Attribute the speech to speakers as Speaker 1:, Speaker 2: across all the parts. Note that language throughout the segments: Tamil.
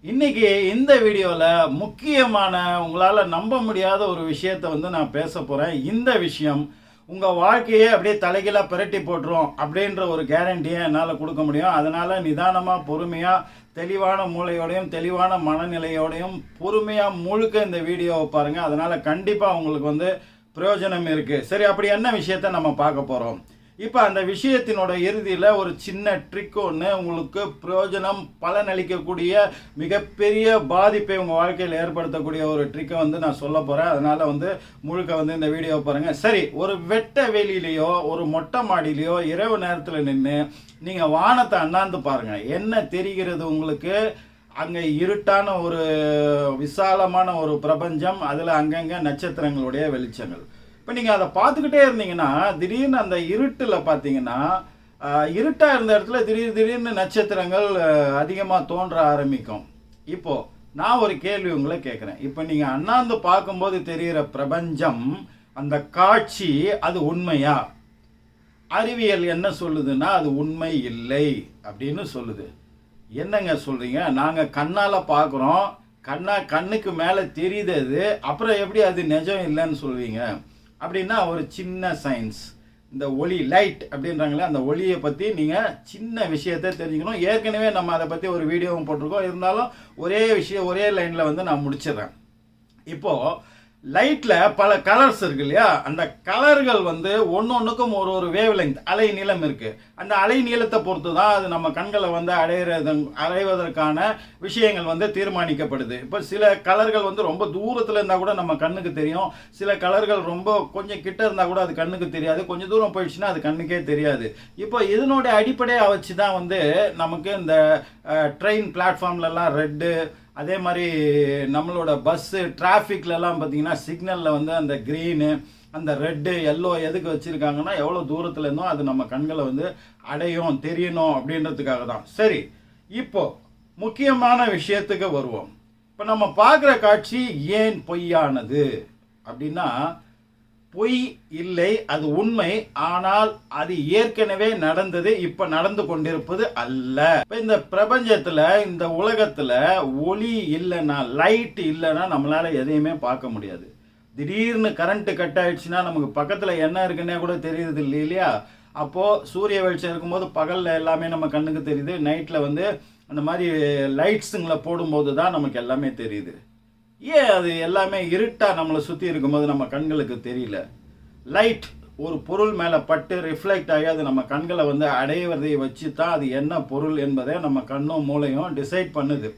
Speaker 1: இன்னைக்கு இந்த வீடியோவில் முக்கியமான உங்களால் நம்ப முடியாத ஒரு விஷயத்தை நான் பேச போகிறேன். இந்த விஷயம் உங்கள் வாழ்க்கையே அப்படியே தலைகீழாக பிரட்டி போட்டுரும் அப்படின்ற ஒரு கேரண்டியை என்னால் கொடுக்க முடியும். அதனால் நிதானமாக பொறுமையாக தெளிவான மூளையோடையும் தெளிவான மனநிலையோடையும் பொறுமையாக முழுக்க இந்த வீடியோவை பாருங்கள். அதனால் கண்டிப்பாக உங்களுக்கு பிரயோஜனம் இருக்குது. சரி, அப்படி என்ன விஷயத்தை நம்ம பார்க்க போகிறோம்? இப்போ அந்த விஷயத்தினோட இறுதியில் ஒரு சின்ன ட்ரிக் ஒன்று உங்களுக்கு பிரயோஜனம் பலனளிக்கக்கூடிய மிகப்பெரிய பாதிப்பை உங்கள் வாழ்க்கையில் ஏற்படுத்தக்கூடிய ஒரு ட்ரிக்கை நான் சொல்ல போகிறேன். அதனால் முழுக்க இந்த வீடியோ பாருங்கள். சரி, ஒரு வெட்ட வெளியிலையோ ஒரு மொட்டை மாடியிலையோ இரவு நேரத்தில் நின்று நீங்கள் வானத்தை அண்ணாந்து பாருங்கள். என்ன தெரிகிறது உங்களுக்கு? அங்கே இருட்டான ஒரு விசாலமான ஒரு பிரபஞ்சம், அதில் அங்கங்கே நட்சத்திரங்களுடைய வெளிச்சங்கள். இப்போ நீங்கள் அதை பார்த்துக்கிட்டே இருந்தீங்கன்னா திடீர்னு அந்த இருட்டில் பார்த்தீங்கன்னா இருட்டாக இருந்த இடத்துல திடீர்னு நட்சத்திரங்கள் அதிகமாக தோன்ற ஆரம்பிக்கும். இப்போது நான் ஒரு கேள்வி உங்களை கேட்குறேன். இப்போ நீங்கள் அண்ணாந்து பார்க்கும்போது தெரிகிற பிரபஞ்சம், அந்த காட்சி, அது உண்மையா? அறிவியல் என்ன சொல்லுதுன்னா அது உண்மை இல்லை அப்படின்னு சொல்லுது. என்னங்க சொல்கிறீங்க? நாங்கள் கண்ணால் பார்க்குறோம், கண்ணுக்கு மேலே தெரியுது அது, அப்புறம் எப்படி அது நிஜம் இல்லைன்னு சொல்லுவீங்க? அப்படின்னா ஒரு சின்ன சயின்ஸ், இந்த ஒளி, லைட் அப்படின்றாங்களே, அந்த ஒளியை பற்றி நீங்கள் சின்ன விஷயத்தை தெரிஞ்சுக்கணும். ஏற்கனவே நம்ம அதை பற்றி ஒரு வீடியோவும் போட்டிருக்கோம். இருந்தாலும் ஒரே விஷயம் ஒரே லைனில் நான் முடிச்சிடுறேன். இப்போது லைட்டில் பல கலர்ஸ் இருக்கு இல்லையா? அந்த கலர்கள் ஒன்றுக்கும் ஒரு வேவ் லெங்த், அலை நீளம் இருக்குது. அந்த அலை நீளத்தை பொறுத்து தான் அது நம்ம கண்களை அடைவதற்கான விஷயங்கள் தீர்மானிக்கப்படுது. இப்போ சில கலர்கள் ரொம்ப தூரத்தில் இருந்தால் கூட நம்ம கண்ணுக்கு தெரியும். சில கலர்கள் ரொம்ப கொஞ்சம் கிட்ட இருந்தால் கூட அது கண்ணுக்கு தெரியாது. கொஞ்சம் தூரம் போயிடுச்சுன்னா அது கண்ணுக்கே தெரியாது. இப்போ இதனுடைய அடிப்படையாக வச்சு தான் நமக்கு இந்த ட்ரெயின் பிளாட்ஃபார்ம்லலாம் ரெட்டு, அதே மாதிரி நம்மளோட பஸ்ஸு டிராஃபிக்லலாம் பார்த்திங்கன்னா சிக்னலில் அந்த க்ரீனு, அந்த ரெட்டு, எல்லோ எதுக்கு வச்சுருக்காங்கன்னா எவ்வளோ தூரத்தில் இருந்தோம் அது நம்ம கண்களை அடையும், தெரியணும் அப்படின்றதுக்காக தான். சரி, இப்போது முக்கியமான விஷயத்துக்கு வருவோம். இப்போ நம்ம பார்க்குற காட்சி ஏன் பொய்யானது அப்படின்னா, பொய் இல்லை, அது உண்மை. ஆனால் அது ஏற்கனவே நடந்தது, இப்ப நடந்து கொண்டிருப்பது அல்ல. இந்த பிரபஞ்சத்துல, இந்த உலகத்துல ஒளி இல்லைன்னா, லைட் இல்லைன்னா நம்மளால எதையுமே பார்க்க முடியாது. திடீர்னு கரண்ட் கட் ஆயிடுச்சுன்னா நமக்கு பக்கத்துல என்ன இருக்குன்னே கூட தெரியுது இல்லையா? அப்போ சூரிய வெளிச்சம் இருக்கும்போது பகல்ல எல்லாமே நம்ம கண்ணுக்கு தெரியுது. நைட்ல அந்த மாதிரி லைட்ஸுங்களை போடும்போது தான் நமக்கு எல்லாமே தெரியுது. ஏன் அது எல்லாமே இருட்டாக நம்மளை சுற்றி இருக்கும்போது நம்ம கண்களுக்கு தெரியல? லைட் ஒரு பொருள் மேலே பட்டு ரிஃப்ளெக்ட் ஆகி அது நம்ம கண்களை அடைவதை வச்சு தான் அது என்ன பொருள் என்பதை நம்ம கண்ணும் மூளையும் டிசைட் பண்ணுது.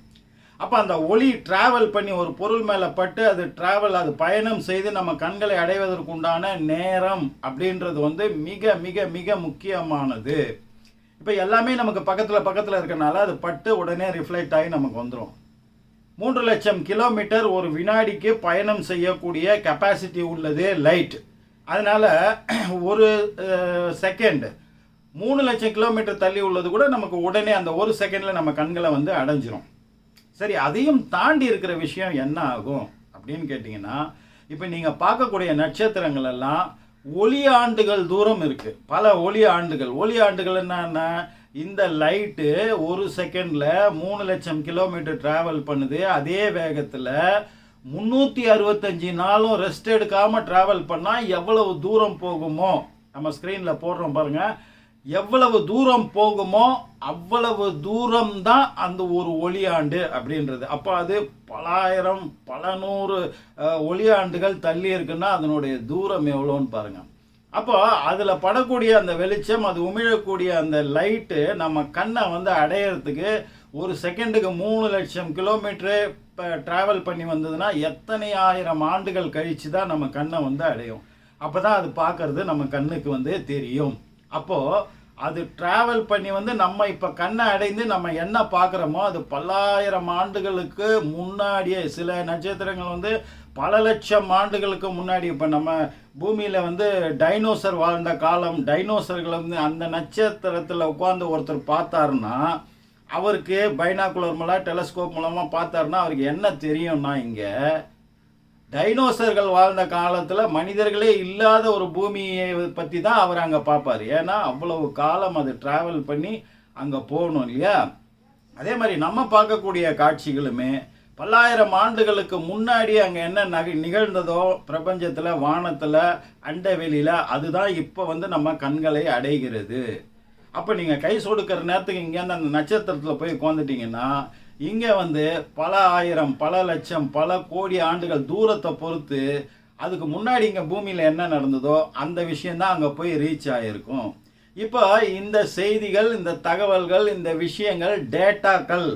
Speaker 1: அப்போ அந்த ஒளி ட்ராவல் பண்ணி ஒரு பொருள் மேலே பட்டு அது பயணம் செய்து நம்ம கண்களை அடைவதற்குண்டான நேரம் அப்படின்றது மிக மிக மிக முக்கியமானது. இப்போ எல்லாமே நமக்கு பக்கத்தில் இருக்கனால அது பட்டு உடனே ரிஃப்ளெக்ட் ஆகி நமக்கு வந்துடும். 3 லட்சம் கிலோமீட்டர் ஒரு வினாடிக்கு பயணம் செய்யக்கூடிய கெப்பாசிட்டி உள்ளது லைட். அதனால் ஒரு செகண்ட் 3 லட்சம் கிலோமீட்டர் தள்ளி உள்ளது கூட நமக்கு உடனே அந்த ஒரு செகண்டில் நம்ம கண்களை அடைஞ்சிரும். சரி, அதையும் தாண்டி இருக்கிற விஷயம் என்ன ஆகும் அப்படின்னு கேட்டிங்கன்னா, இப்போ நீங்கள் பார்க்கக்கூடிய நட்சத்திரங்கள் எல்லாம் ஒளி ஆண்டுகள் தூரம் இருக்குது. பல ஒளி ஆண்டுகள் என்ன? இந்த லைட்டு ஒரு செகண்டில் 3 லட்சம் கிலோமீட்டர் ட்ராவல் பண்ணுது. அதே வேகத்தில் 365 நாளும் ரெஸ்ட் எடுக்காமல் ட்ராவல் பண்ணால் எவ்வளவு தூரம் போகுமோ, நம்ம ஸ்க்ரீனில் போடுறோம் பாருங்கள், எவ்வளவு தூரம் போகுமோ அவ்வளவு தூரம் தான் அந்த ஒரு ஒளியாண்டு அப்படின்றது. அப்போ அது பலாயிரம் பல நூறு ஒளியாண்டுகள் தள்ளி இருக்குன்னா அதனுடைய தூரம் எவ்வளோன்னு பாருங்கள். அப்போ அதில் படக்கூடிய அந்த வெளிச்சம், அது உமிழக்கூடிய அந்த லைட்டு நம்ம கண்ணை அடையிறதுக்கு ஒரு செகண்டுக்கு 3 லட்சம் கிலோமீட்டரு இப்போ ட்ராவல் பண்ணி வந்ததுன்னா எத்தனை ஆயிரம் ஆண்டுகள் கழித்து தான் நம்ம கண்ணை அடையும். அப்போ தான் அது பார்க்கறது நம்ம கண்ணுக்கு தெரியும். அப்போது அது ட்ராவல் பண்ணி நம்ம இப்போ கண்ணை அடைந்து நம்ம என்ன பார்க்குறோமோ அது பல்லாயிரம் ஆண்டுகளுக்கு முன்னாடியே, சில நட்சத்திரங்கள் பல லட்சம் ஆண்டுகளுக்கு முன்னாடி. இப்போ நம்ம பூமியில் டைனோசர் வாழ்ந்த காலம், டைனோசர்களை அந்த நட்சத்திரத்தில் உட்காந்து ஒருத்தர் பார்த்தாருன்னா அவருக்கு பைனாகுலர் மூலம் டெலஸ்கோப் மூலமாக பார்த்தாருன்னா அவருக்கு என்ன தெரியும்னா, இங்கே டைனோசர்கள் வாழ்ந்த காலத்தில் மனிதர்களே இல்லாத ஒரு பூமியை பற்றி தான் அவர் அங்கே பார்ப்பார். ஏன்னா அவ்வளவு காலம் அது ட்ராவல் பண்ணி அங்கே போகணும் இல்லையா? அதே மாதிரி நம்ம பார்க்கக்கூடிய காட்சிகளுமே பல்லாயிரம் ஆண்டுகளுக்கு முன்னாடி அங்கே என்ன நிகழ்ந்ததோ பிரபஞ்சத்தில், வானத்தில், அண்டவெளியில், அதுதான் இப்போ வந்து நம்ம கண்களை அடைகிறது. அப்போ நீங்கள் கை சொடுக்கிற நேரத்துக்கு இங்கேருந்து அந்த நட்சத்திரத்தில் போய் உட்காந்துட்டிங்கன்னா இங்கே வந்து பல ஆயிரம், பல லட்சம், பல கோடி ஆண்டுகள் தூரத்தை பொறுத்து அதுக்கு முன்னாடி இங்கே பூமியில் என்ன நடந்ததோ அந்த விஷயந்தான் அங்கே போய் ரீச் ஆகிருக்கும். இப்போ இந்த செய்திகள், இந்த தகவல்கள், இந்த விஷயங்கள் டேட்டாக்கள்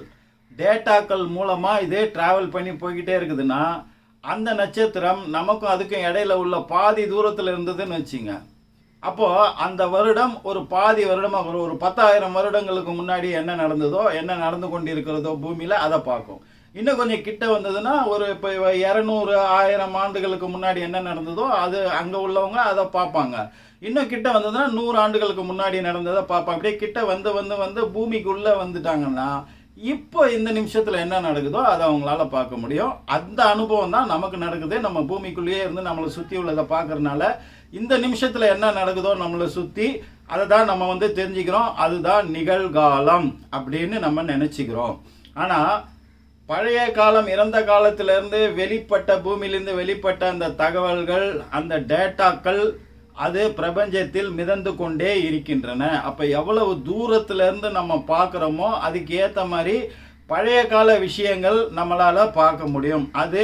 Speaker 1: மூலமாக இது ட்ராவல் பண்ணி போய்கிட்டே இருக்குதுன்னா அந்த நட்சத்திரம் நமக்கும் அதுக்கும் இடையில உள்ள பாதி தூரத்தில் இருந்ததுன்னு வச்சுங்க. அப்போது அந்த வருடம் ஒரு பாதி வருடமாக ஒரு 10,000 வருடங்களுக்கு முன்னாடி என்ன நடந்ததோ, என்ன நடந்து கொண்டு இருக்கிறதோ பூமியில் அதை பார்க்கும். இன்னும் கொஞ்சம் கிட்ட வந்ததுன்னா ஒரு இப்போ 200, 1000 ஆண்டுகளுக்கு முன்னாடி என்ன நடந்ததோ அது அங்கே உள்ளவங்க அதை பார்ப்பாங்க. இன்னும் கிட்ட வந்ததுன்னா 100 ஆண்டுகளுக்கு முன்னாடி நடந்ததை பார்ப்பாங்க. அப்படியே கிட்ட வந்து வந்து வந்து பூமிக்குள்ளே வந்துட்டாங்கன்னா இப்போ இந்த நிமிஷத்தில் என்ன நடக்குதோ அதை அவங்களால பார்க்க முடியும். அந்த அனுபவம் தான் நமக்கு நடக்குது. நம்ம பூமிக்குள்ளேயே இருந்து நம்மளை சுற்றி உள்ளதை பார்க்கறதுனால இந்த நிமிஷத்தில் என்ன நடக்குதோ நம்மளை சுற்றி அதை தான் நம்ம வந்து தெரிஞ்சுக்கிறோம். அதுதான் நிகழ்காலம் அப்படின்னு நம்ம நினச்சிக்கிறோம். ஆனால் பழைய காலம், இறந்த காலத்திலேருந்து வெளிப்பட்ட, பூமியிலிருந்து வெளிப்பட்ட அந்த தகவல்கள், அந்த டேட்டாக்கள் அது பிரபஞ்சத்தில் மிதந்து கொண்டே இருக்கின்றன. அப்போ எவ்வளவு தூரத்திலேருந்து நம்ம பார்க்குறோமோ அதுக்கு ஏற்ற மாதிரி பழைய கால விஷயங்கள் நம்மளால் பார்க்க முடியும். அது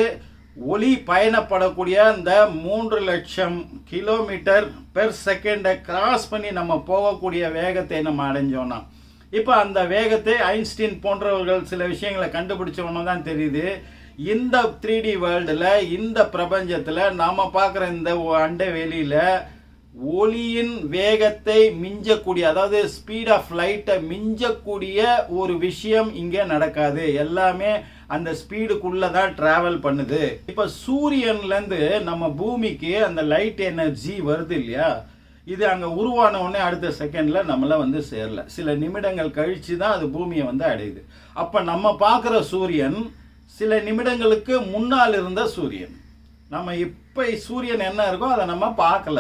Speaker 1: ஒளி பயணப்படக்கூடிய இந்த 3 லட்சம் கிலோமீட்டர் பெர் செகண்டை கிராஸ் பண்ணி நம்ம போகக்கூடிய வேகத்தை நம்ம அடைஞ்சோன்னா, இப்போ அந்த வேகத்தை ஐன்ஸ்டீன் போன்றவர்கள் சில விஷயங்களை கண்டுபிடிச்சவொன்னு தான் தெரியுது. இந்த 3D வேர்ல்டில், இந்த பிரபஞ்சத்தில் நாம் பார்க்குற இந்த அண்ட வெளியில் ஒளியின் வேகத்தை மிஞ்சக்கூடிய, அதாவது ஸ்பீட் ஆஃப் லைட்டை மிஞ்சக்கூடிய ஒரு விஷயம் இங்கே நடக்காது. எல்லாமே அந்த ஸ்பீடுக்குள்ளே தான் ட்ராவல் பண்ணுது. இப்போ சூரியன்லேருந்து நம்ம பூமிக்கு அந்த லைட் எனர்ஜி வருது இல்லையா, இது அங்கே உருவான உடனே அடுத்த செகண்டில் நம்மளை வந்து சேரல. சில நிமிடங்கள் கழித்து தான் அது பூமியை வந்து அடையுது. அப்போ நம்ம பார்க்குற சூரியன் சில நிமிடங்களுக்கு முன்னால் இருந்த சூரியன். நம்ம இப்போ சூரியன் என்ன இருக்கோ அதை நம்ம பார்க்கல,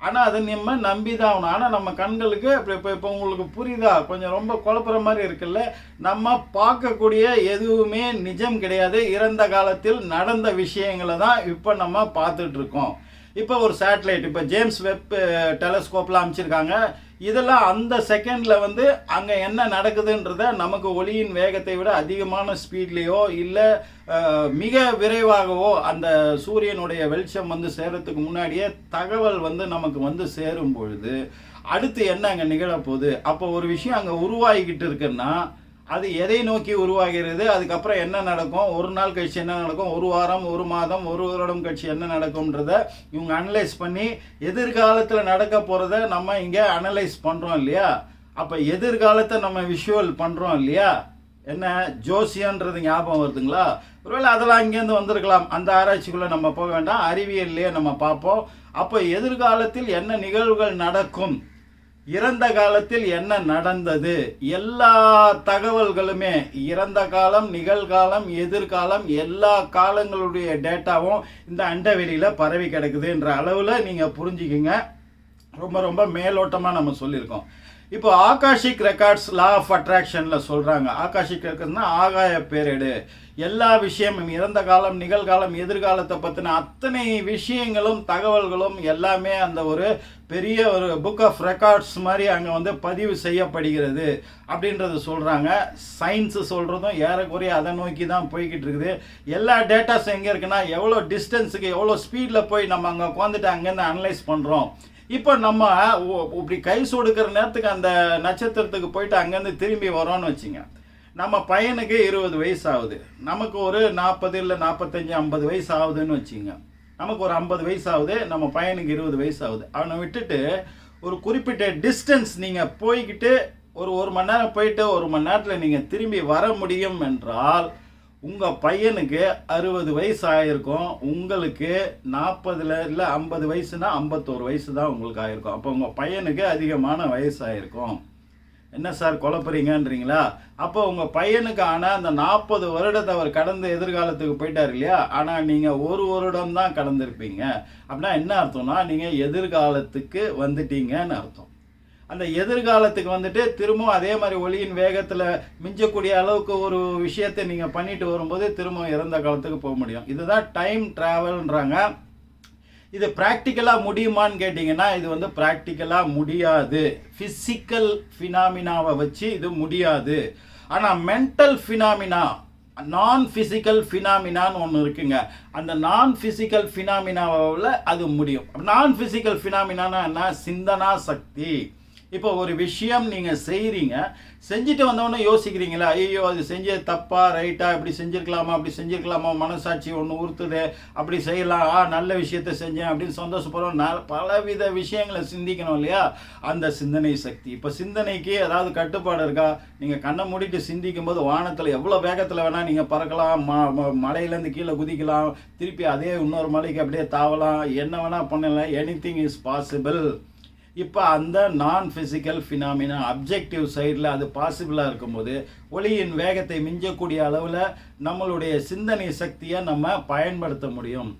Speaker 1: ஆனால் அதை நம்ம நம்பி தான் ஆகணும். ஆனால் நம்ம கண்களுக்கு இப்போ உங்களுக்கு புரியுதா? கொஞ்சம் ரொம்ப குழப்புற மாதிரி இருக்குல்ல. நம்ம பார்க்கக்கூடிய எதுவுமே நிஜம் கிடையாது. இறந்த காலத்தில் நடந்த விஷயங்களை தான் இப்போ நம்ம பார்த்துட்ருக்கோம். இப்போ ஒரு சேட்டலைட், இப்போ ஜேம்ஸ் வெப் டெலஸ்கோப்லாம் அமைச்சிருக்காங்க. இதெல்லாம் அந்த செகண்டில் வந்து அங்கே என்ன நடக்குதுன்றத நமக்கு ஒளியின் வேகத்தை விட அதிகமான ஸ்பீட்லேயோ இல்லை மிக விரைவாகவோ அந்த சூரியனுடைய வெளிச்சம் வந்து சேரத்துக்கு முன்னாடியே தகவல் வந்து நமக்கு வந்து சேரும் பொழுது அடுத்து என்ன அங்கே நிகழப்போகுது, அப்போ ஒரு விஷயம் அங்கே உருவாகிக்கிட்டு இருக்குன்னா அது எதை நோக்கி உருவாகிறது, அதுக்கப்புறம் என்ன நடக்கும், ஒரு நாள் கழிச்சு என்ன நடக்கும், ஒரு வாரம், ஒரு மாதம், ஒரு வருடம் கழிச்சு என்ன நடக்கும்ன்றத இவங்க அனலைஸ் பண்ணி எதிர்காலத்தில் நடக்க போகிறத நம்ம இங்கே அனலைஸ் பண்ணுறோம் இல்லையா. அப்போ எதிர்காலத்தை நம்ம விஷுவல் பண்ணுறோம் இல்லையா. என்ன ஜோசியன்றது ஞாபகம் வருதுங்களா? ஒருவேளை அதெல்லாம் இங்கேருந்து வந்திருக்கலாம். அந்த ஆராய்ச்சிக்குள்ளே நம்ம போக வேண்டாம், அறிவியல்லையே நம்ம பார்ப்போம். அப்போ எதிர்காலத்தில் என்ன நிகழ்வுகள் நடக்கும், இறந்த காலத்தில் என்ன நடந்தது, எல்லா தகவல்களுமே இறந்த காலம், நிகழ்காலம், எதிர்காலம், எல்லா காலங்களுடைய டேட்டாவும் இந்த அண்டவெளியில் பரவி கிடக்குதுன்ற அளவில் நீங்கள் புரிஞ்சுக்கிங்க. ரொம்ப ரொம்ப மேலோட்டமாக நம்ம சொல்லியிருக்கோம். இப்போ ஆகாஷிக் ரெக்கார்ட்ஸ் லா ஆஃப் அட்ராக்ஷனில் சொல்கிறாங்க. ஆகாஷிக் ரெக்கார்ட்ஸ்னா ஆகாய பேரேடு. எல்லா விஷயமும் இறந்த காலம், நிகழ்காலம், எதிர்காலத்தை பற்றின அத்தனை விஷயங்களும் தகவல்களும் எல்லாமே அந்த ஒரு பெரிய ஒரு புக் ஆஃப் ரெக்கார்ட்ஸ் மாதிரி அங்கே வந்து பதிவு செய்யப்படுகிறது அப்படின்றது சொல்கிறாங்க. சயின்ஸு சொல்கிறதும் ஏறக்குறைய அதை நோக்கி தான் போய்கிட்டு இருக்குது. எல்லா டேட்டாஸ் எங்கே இருக்குன்னா எவ்வளோ டிஸ்டன்ஸுக்கு எவ்வளோ ஸ்பீடில் போய் நம்ம அங்கே உட்காந்துட்டு அங்கேருந்து அனலைஸ் பண்ணுறோம். இப்போ நம்ம இப்படி கை சொடுக்கிற நேரத்துக்கு அந்த நட்சத்திரத்துக்கு போயிட்டு அங்கேருந்து திரும்பி வரோன்னு வச்சுங்க. நம்ம பையனுக்கு 20 வயசு ஆகுது, நமக்கு ஒரு 40 இல்லை 45, 50 வயசு ஆகுதுன்னு வச்சுங்க. நமக்கு ஒரு 50 வயசு ஆகுது, நம்ம பையனுக்கு 20 வயசு ஆகுது. அவனை விட்டுட்டு ஒரு குறிப்பிட்ட டிஸ்டன்ஸ் நீங்கள் போய்கிட்டு ஒரு மணி நேரம் போயிட்டு 1 மணி நேரத்தில் நீங்கள் திரும்பி வர முடியும் என்றால் உங்கள் பையனுக்கு 60 வயசு ஆகிருக்கும், உங்களுக்கு 40 இல்லை 50 வயசுனா 51 வயசு தான் உங்களுக்கு ஆகிருக்கும். அப்போ உங்கள் பையனுக்கு அதிகமான வயசு ஆகிருக்கும். என்ன சார் குழப்பறீங்கன்றீங்களா? அப்போ உங்கள் பையனுக்கு ஆனால் அந்த 40 வருடத்தை அவர் கடந்து எதிர்காலத்துக்கு போயிட்டார் இல்லையா, ஆனால் நீங்கள் 1 வருடம் தான் கடந்திருப்பீங்க. அப்படின்னா என்ன அர்த்தம்னா நீங்கள் எதிர்காலத்துக்கு வந்துட்டீங்கன்னு அர்த்தம். அந்த எதிர்காலத்துக்கு வந்துட்டு திரும்பவும் அதே மாதிரி ஒளியின் வேகத்தில் மிஞ்சக்கூடிய அளவுக்கு ஒரு விஷயத்தை நீங்கள் பண்ணிட்டு வரும்போது திரும்ப இறந்த காலத்துக்கு போக முடியும். இதுதான் டைம் ட்ராவல்ன்றாங்க. இது ப்ராக்டிக்கலாக முடியுமான்னு கேட்டிங்கன்னா இது வந்து ப்ராக்டிக்கலாக முடியாது. ஃபிசிக்கல் ஃபினாமினாவை வச்சு இது முடியாது. ஆனால் மென்டல் ஃபினாமினா, நான் ஃபிசிக்கல் ஃபினாமினான்னு ஒன்று இருக்குங்க. அந்த நான் ஃபிசிக்கல் ஃபினாமினாவில் அது முடியும். நான் ஃபிசிக்கல் ஃபினாமினானா என்ன? சிந்தனா சக்தி. இப்போ ஒரு விஷயம் நீங்கள் செய்கிறீங்க, செஞ்சுட்டு வந்தவொடனே யோசிக்கிறீங்களா, ஐயோ அது செஞ்சது தப்பா ரைட்டா, இப்படி செஞ்சுருக்கலாமா அப்படி செஞ்சுருக்கலாமா, மனசாட்சி ஒன்று உறுத்துது, அப்படி செய்யலாம், நல்ல விஷயத்த செஞ்சேன் அப்படின்னு சந்தோஷப்படுறோம். பலவித விஷயங்களை சிந்திக்கணும் இல்லையா? அந்த சிந்தனை சக்தி. இப்போ சிந்தனைக்கு ஏதாவது கட்டுப்பாடு இருக்கா? நீங்கள் கண்ணை மூடிட்டு சிந்திக்கும் போது வானத்தில் எவ்வளோ வேகத்தில் வேணால் நீங்கள் பறக்கலாம், மலையிலேருந்து கீழே குதிக்கலாம், திருப்பி அதே இன்னொரு மலைக்கு அப்படியே தாவலாம், என்ன வேணால் பண்ணலாம். Anything is possible. இப்போ அந்த நான் ஃபிசிக்கல் ஃபினாமினா அப்ஜெக்டிவ் சைடில் அது பாசிபிளாக இருக்கும்போது ஒளியின் வேகத்தை மிஞ்சக்கூடிய அளவில் நம்மளுடைய சிந்தனை சக்தியை நம்ம பயன்படுத்த முடியும்.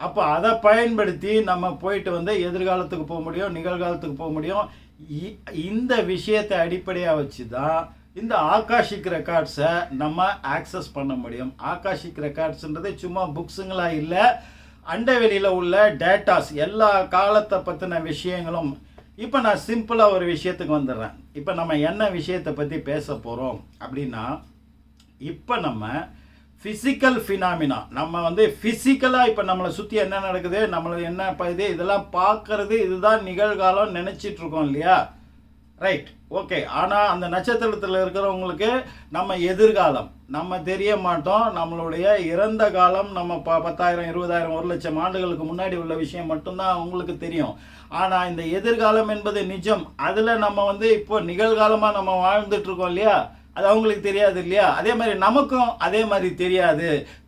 Speaker 1: அப்போ அதை பயன்படுத்தி நம்ம போயிட்டு வந்து எதிர்காலத்துக்கு போக முடியும், நிகழ்காலத்துக்கு போக முடியும். இந்த விஷயத்தை அடிப்படையாக வச்சு தான் இந்த ஆகாஷிக் ரெக்கார்ட்ஸை நம்ம ஆக்சஸ் பண்ண முடியும். ஆகாஷிக் ரெக்கார்ட்ஸ்ன்றது சும்மா புக்ஸுங்களா இல்லை, அண்டவெளியில் உள்ள டேட்டாஸ், எல்லா காலத்தை பற்றின விஷயங்களும். இப்போ நான் சிம்பிளாக ஒரு விஷயத்துக்கு வந்துடுறேன். இப்போ நம்ம என்ன விஷயத்தை பற்றி பேச போகிறோம் அப்படின்னா, இப்போ நம்ம ஃபிசிக்கல் ஃபினாமினா, நம்ம வந்து ஃபிசிக்கலாக இப்போ நம்மளை சுற்றி என்ன நடக்குது, நம்மளை என்ன இதெல்லாம் பார்க்கறது, இதுதான் நிகழ்காலம் நினச்சிட்ருக்கோம் இல்லையா? Right, okay. ஆனால் அந்த நட்சத்திரத்தில் இருக்கிறவங்களுக்கு நம்ம எதிர்காலம் நம்ம தெரிய மாட்டோம். நம்மளுடைய இறந்த காலம் நம்ம 10,000 20,000 1,00,000 ஆண்டுகளுக்கு முன்னாடி உள்ள விஷயம் மட்டும்தான் அவங்களுக்கு தெரியும். ஆனால் இந்த எதிர்காலம் என்பது நிஜம். அதில் நம்ம வந்து இப்போ நிகழ்காலமாக நம்ம வாழ்ந்துட்டு இருக்கோம் இல்லையா? அது அவங்களுக்கு தெரியாது இல்லையா? அதே மாதிரி நமக்கும் அதே மாதிரி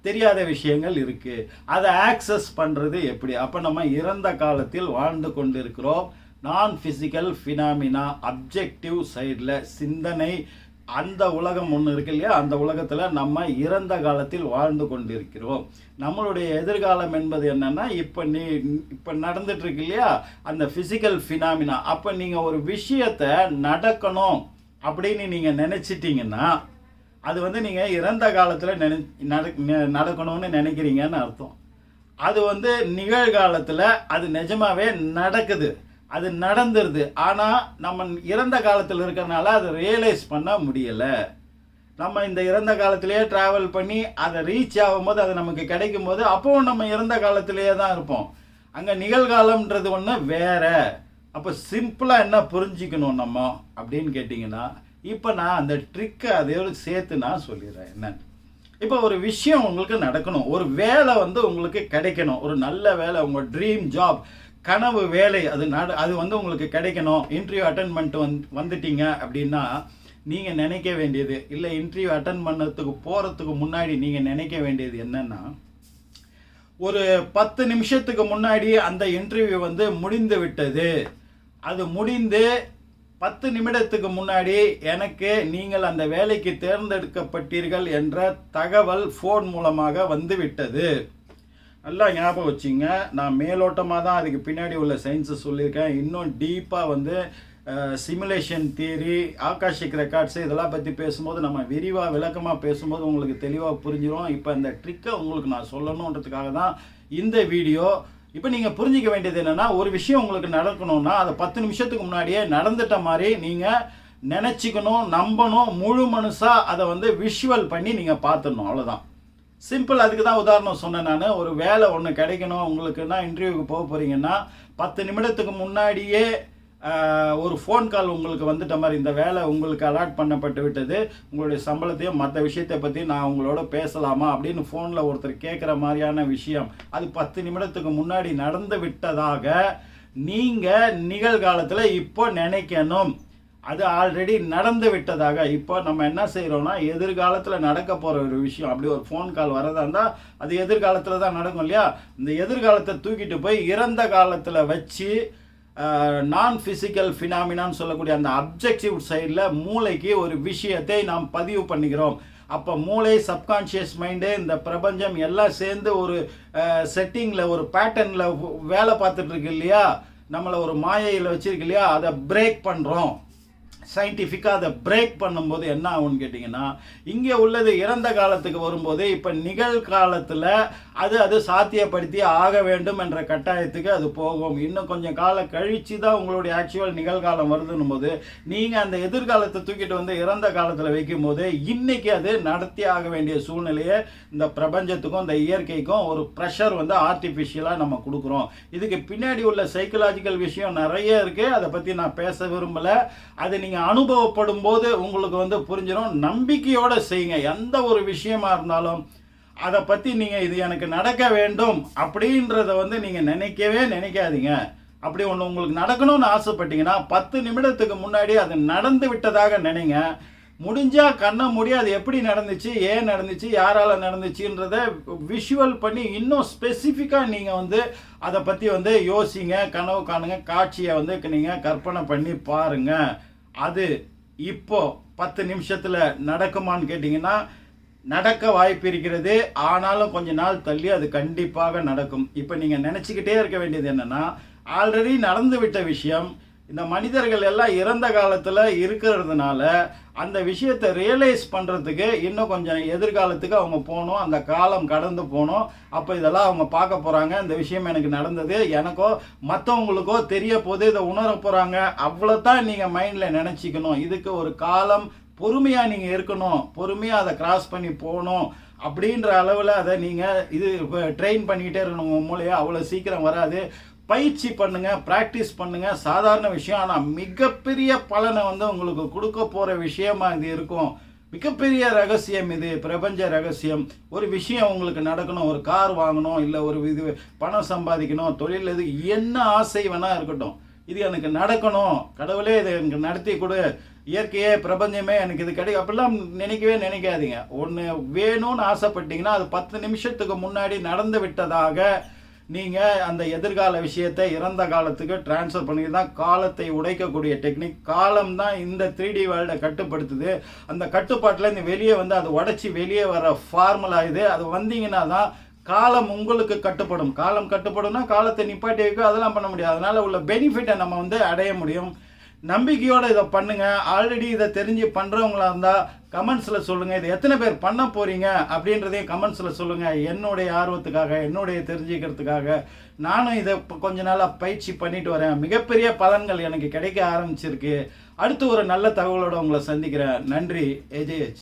Speaker 1: தெரியாத விஷயங்கள் இருக்குது. அதை ஆக்சஸ் பண்ணுறது எப்படி? அப்போ நம்ம இறந்த காலத்தில் வாழ்ந்து கொண்டு இருக்கிறோம். நான் ஃபிசிக்கல் ஃபினாமினா அப்ஜெக்டிவ் சைடில் சிந்தனை, அந்த உலகம் ஒன்று இருக்கு இல்லையா? அந்த உலகத்தில் நம்ம இறந்த காலத்தில் வாழ்ந்து கொண்டிருக்கிறோம். நம்மளுடைய எதிர்காலம் என்பது என்னென்னா இப்போ நடந்துட்டுருக்கு இல்லையா? அந்த ஃபிசிக்கல் ஃபினாமினா. அப்போ நீங்கள் ஒரு விஷயத்தை நடக்கணும் அப்படின்னு நீங்கள் நினச்சிட்டிங்கன்னா அது வந்து நீங்கள் இறந்த காலத்தில் நடக்கணும்னு நினைக்கிறீங்கன்னு அர்த்தம். அது வந்து நிகழ்காலத்தில் அது நிஜமாகவே நடக்குது, அது நடந்துருது. ஆனால் நம்ம இறந்த காலத்தில் இருக்கிறனால அதை ரியலைஸ் பண்ண முடியலை. நம்ம இந்த இறந்த காலத்திலேயே ட்ராவல் பண்ணி அதை ரீச் ஆகும்போது அது நமக்கு கிடைக்கும் போது அப்போவும் நம்ம இறந்த காலத்திலேயே தான் இருப்போம். அங்கே நிகழ்காலம்ன்றது ஒன்று வேற. அப்போ சிம்பிளாக என்ன புரிஞ்சிக்கணும் நம்ம அப்படின்னு கேட்டிங்கன்னா, இப்போ நான் அந்த ட்ரிக்கை அதையோடு சேர்த்து நான் சொல்லிடுறேன். என்னன்னு, இப்போ ஒரு விஷயம் உங்களுக்கு நடக்கணும், ஒரு வேலை வந்து உங்களுக்கு கிடைக்கணும், ஒரு நல்ல வேலை, உங்கள் ட்ரீம் ஜாப், கனவு வேலை, அது வந்து உங்களுக்கு கிடைக்கணும். இன்டர்வியூ அட்டன் பண்ணிட்டு வந்துட்டீங்க அப்படின்னா நீங்கள் நினைக்க வேண்டியது இல்லை, இன்டர்வியூ அட்டன் பண்ணதுக்கு போகிறதுக்கு முன்னாடி நீங்கள் நினைக்க வேண்டியது என்னென்னா, ஒரு 10 நிமிஷத்துக்கு முன்னாடி அந்த இன்டர்வியூ வந்து முடிந்து விட்டது, அது முடிந்து 10 நிமிடத்துக்கு முன்னாடி எனக்கு நீங்கள் அந்த வேலைக்கு தேர்ந்தெடுக்கப்பட்டீர்கள் என்ற தகவல் ஃபோன் மூலமாக வந்து விட்டது. நல்லா ஞாபகம் வச்சுங்க. நான் மேலோட்டமாக தான் அதுக்கு பின்னாடி உள்ள சயின்ஸை சொல்லியிருக்கேன். இன்னும் டீப்பாக வந்து சிமுலேஷன் தியரி, ஆகாஷிக் ரெக்கார்ட்ஸு இதெல்லாம் பற்றி பேசும்போது நம்ம விரிவாக விளக்கமாக பேசும்போது உங்களுக்கு தெளிவாக புரிஞ்சிடும். இப்போ இந்த ட்ரிக்கை உங்களுக்கு நான் சொல்லணுன்றதுக்காக தான் இந்த வீடியோ. இப்போ நீங்கள் புரிஞ்சிக்க வேண்டியது என்னென்னா, ஒரு விஷயம் உங்களுக்கு நடக்கணும்னா அதை 10 நிமிஷத்துக்கு முன்னாடியே நடந்துட்ட மாதிரி நீங்கள் நினச்சிக்கணும், நம்பணும், முழு மனசாக அதை வந்து விஷுவல் பண்ணி நீங்கள் பார்த்துடணும். அவ்வளோதான், சிம்பிள். அதுக்கு தான் உதாரணம் சொன்னேன் நான். ஒரு வேலை ஒன்று கிடைக்கணும் உங்களுக்குன்னா, இன்டர்வியூக்கு போக போகிறீங்கன்னா 10 நிமிடத்துக்கு முன்னாடியே ஒரு ஃபோன் கால் உங்களுக்கு வந்துட்ட மாதிரி, இந்த வேலை உங்களுக்கு அலாட் பண்ணப்பட்டு விட்டது, உங்களுடைய சம்பளத்தையும் மற்ற விஷயத்தை பற்றி நான் உங்களோட பேசலாமா அப்படின்னு ஃபோனில் ஒருத்தர் கேட்குற மாதிரியான விஷயம், அது 10 நிமிடத்துக்கு முன்னாடி நடந்து விட்டதாக நீங்கள் நிகழ்காலத்தில் இப்போ நினைக்கணும். அது ஆல்ரெடி நடந்து விட்டதாக. இப்போ நம்ம என்ன செய்கிறோம்னா, எதிர்காலத்தில் நடக்க போகிற ஒரு விஷயம், அப்படி ஒரு ஃபோன் கால் வரதா இருந்தால் அது எதிர்காலத்தில் தான் நடக்கும் இல்லையா? இந்த எதிர்காலத்தை தூக்கிட்டு போய் இறந்த காலத்தில் வச்சு நான் ஃபிசிக்கல் ஃபினாமினான்னு சொல்லக்கூடிய அந்த அப்ஜெக்டிவ் சைடில் மூளைக்கு ஒரு விஷயத்தை நாம் பதிவு பண்ணிக்கிறோம். அப்போ மூளை, சப்கான்ஷியஸ் மைண்டு, இந்த பிரபஞ்சம் எல்லாம் சேர்ந்து ஒரு செட்டிங்கில், ஒரு பேட்டர்னில் வேலை பார்த்துட்ருக்கு இல்லையா? நம்மளை ஒரு மாயையில் வச்சிருக்கு இல்லையா, அதை பிரேக் பண்ணுறோம். சயின்டிஃபிக்காக அதை பிரேக் பண்ணும்போது என்ன ஆகும்னு கேட்டிங்கன்னா, இங்கே உள்ளது இறந்த காலத்துக்கு வரும்போது இப்போ நிகழ்காலத்தில் அது சாத்தியப்படுத்தி ஆக வேண்டும் என்ற கட்டாயத்துக்கு அது போகும். இன்னும் கொஞ்சம் காலம் கழித்து தான் உங்களுடைய ஆக்சுவல் நிகழ்காலம் வருதுன்னும் போது நீங்கள் அந்த எதிர்காலத்தை தூக்கிட்டு வந்து இறந்த காலத்தில் வைக்கும்போது இன்றைக்கி அது நடத்தி ஆக வேண்டிய சூழ்நிலையை இந்த பிரபஞ்சத்துக்கும் இந்த இயற்கைக்கும் ஒரு ப்ரெஷர் வந்து ஆர்டிஃபிஷியலாக நம்ம கொடுக்குறோம். இதுக்கு பின்னாடி உள்ள சைக்கலாஜிக்கல் விஷயம் நிறைய இருக்குது. அதை பற்றி நான் பேச விரும்பலை. அதை நீங்கள் அனுபவப்படும் போது உங்களுக்கு வந்து புரிஞ்சிடும். நம்பிக்கையோடு செய்யுங்க. எந்த ஒரு விஷயமா இருந்தாலும் அதை பற்றி நீங்கள் இது எனக்கு நடக்க வேண்டும் அப்படின்றத வந்து நீங்கள் நினைக்கவே நினைக்காதீங்க. அப்படி ஒன்று உங்களுக்கு நடக்கணும்னு ஆசைப்பட்டீங்கன்னா 10 நிமிடத்துக்கு முன்னாடி அது நடந்து விட்டதாக நினைங்க. முடிஞ்சால் கண்ணை மூடி அது எப்படி நடந்துச்சு, ஏன் நடந்துச்சு, யாரால் நடந்துச்சுன்றத விஷுவல் பண்ணி இன்னும் ஸ்பெசிஃபிக்காக நீங்கள் வந்து அதை பற்றி வந்து யோசிங்க, கனவு காணுங்க, காட்சியை வந்து நீங்கள் கற்பனை பண்ணி பாருங்கள். அது இப்போ 10 நிமிஷத்தில் நடக்குமான்னு கேட்டிங்கன்னா நடக்க வாய்ப்பு இருக்கிறது. ஆனாலும் கொஞ்ச நாள் தள்ளி அது கண்டிப்பாக நடக்கும். இப்போ நீங்கள் நினச்சிக்கிட்டே இருக்க வேண்டியது என்னென்னா, ஆல்ரெடி நடந்து விட்ட விஷயம் இந்த மனிதர்கள் எல்லாம் இறந்த காலத்தில் இருக்கிறதுனால அந்த விஷயத்தை ரியலைஸ் பண்ணுறதுக்கு இன்னும் கொஞ்சம் எதிர்காலத்துக்கு அவங்க போகணும். அந்த காலம் கடந்து போகணும். அப்போ இதெல்லாம் அவங்க பார்க்க போகிறாங்க. இந்த விஷயம் எனக்கு நடந்தது, எனக்கோ மற்றவங்களுக்கோ தெரிய போது, இதை உணர போகிறாங்க. அவ்வளோதான் நீங்கள் மைண்டில் நினச்சிக்கணும். இதுக்கு ஒரு காலம் பொறுமையாக நீங்கள் இருக்கணும். பொறுமையாக அதை கிராஸ் பண்ணி போகணும். அப்படின்ற அளவில் அதை நீங்கள் இது ட்ரெயின் பண்ணிக்கிட்டே இருக்கணும். உங்கள் மூளையை அவ்வளோ சீக்கிரம் வராது. பயிற்சி பண்ணுங்க, ப்ராக்டிஸ் பண்ணுங்க. சாதாரண விஷயம், ஆனால் மிகப்பெரிய பலனை வந்து உங்களுக்கு கொடுக்க போகிற விஷயமா இது இருக்கும். மிகப்பெரிய ரகசியம் இது, பிரபஞ்ச ரகசியம். ஒரு விஷயம் உங்களுக்கு நடக்கணும், ஒரு கார் வாங்கணும், இல்லை ஒரு இது பணம் சம்பாதிக்கணும், தொழில், இது என்ன ஆசை வேணா இருக்கட்டும், இது எனக்கு நடக்கணும், கடவுளே இதை எனக்கு நடத்தி கொடு, இயற்கையே பிரபஞ்சமே எனக்கு இது கிடைக்கும், அப்படிலாம் நினைக்கவே நினைக்காதீங்க. ஒன்று வேணும்னு ஆசைப்பட்டீங்கன்னா அது 10 நிமிஷத்துக்கு முன்னாடி நடந்து விட்டதாக நீங்கள் அந்த எதிர்கால விஷயத்தை இறந்த காலத்துக்கு டிரான்ஸ்ஃபர் பண்ணி தான் காலத்தை உடைக்கக்கூடிய டெக்னிக். காலம் தான் இந்த 3D வேர்ல்டை கட்டுப்படுத்துது. அந்த கட்டுப்பாட்டில் இந்த வெளியே வந்து அதை உடைச்சி வெளியே வர ஃபார்முலா இது. அது வந்தீங்கன்னா தான் காலம் உங்களுக்கு கட்டுப்படும். காலம் கட்டுப்படும்னா காலத்தை நிப்பாட்டி வைக்க அதெல்லாம் பண்ண முடியாது. அதனால் உள்ள பெனிஃபிட்டை நம்ம வந்து அடைய முடியும். நம்பிக்கையோடு இதை பண்ணுங்கள். ஆல்ரெடி இதை தெரிஞ்சு பண்ணுறவங்களா இருந்தால் கமெண்ட்ஸில் சொல்லுங்கள். இது எத்தனை பேர் பண்ண போகிறீங்க அப்படின்றதையும் கமெண்ட்ஸில் சொல்லுங்கள். என்னுடைய ஆர்வத்துக்காக, என்னுடைய தெரிஞ்சுக்கிறதுக்காக நானும் இதை கொஞ்ச நாளாக பயிற்சி பண்ணிட்டு வரேன். மிகப்பெரிய பலன்கள் எனக்கு கிடைக்க ஆரம்பிச்சிருக்கு. அடுத்து ஒரு நல்ல தகவலோடு உங்களை சந்திக்கிறேன். நன்றி. AJH.